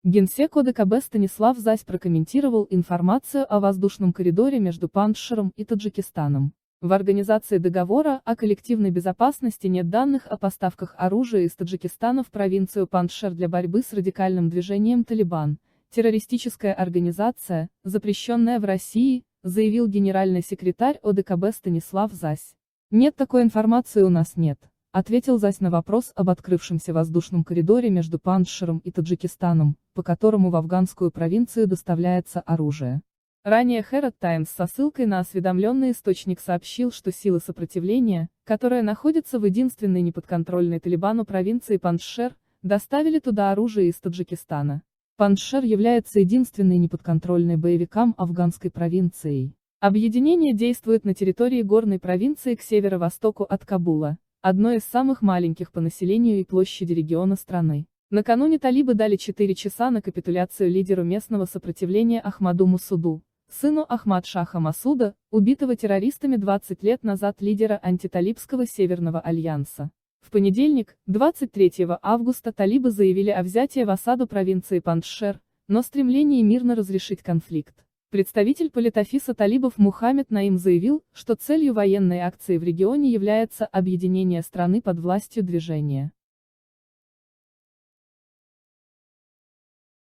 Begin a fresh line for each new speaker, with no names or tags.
Генсек ОДКБ Станислав Зась прокомментировал информацию о воздушном коридоре между Пандшером и Таджикистаном. В Организации договора о коллективной безопасности нет данных о поставках оружия из Таджикистана в провинцию Пандшер для борьбы с радикальным движением «Талибан», террористическая организация, запрещенная в России, заявил генеральный секретарь ОДКБ Станислав Зась. «Нет, такой информации у нас нет», ответил Зась на вопрос об открывшемся воздушном коридоре между Пандшером и Таджикистаном, по которому в афганскую провинцию доставляется оружие. Ранее Herald Times со ссылкой на осведомленный источник сообщил, что силы сопротивления, которые находятся в единственной неподконтрольной Талибану провинции Пандшер, доставили туда оружие из Таджикистана. Пандшер является единственной неподконтрольной боевикам афганской провинцией. Объединение действует на территории горной провинции к северо-востоку от Кабула, одной из самых маленьких по населению и площади региона страны. Накануне талибы дали 4 часа на капитуляцию лидеру местного сопротивления Ахмаду Масуду, сыну Ахмад-Шаха Масуда, убитого террористами 20 лет назад лидера антиталибского Северного альянса. В понедельник, 23 августа талибы заявили о взятии в осаду провинции Пандшер, но стремлении мирно разрешить конфликт. Представитель политофиса талибов Мухаммед Наим заявил, что целью военной акции в регионе является объединение страны под властью движения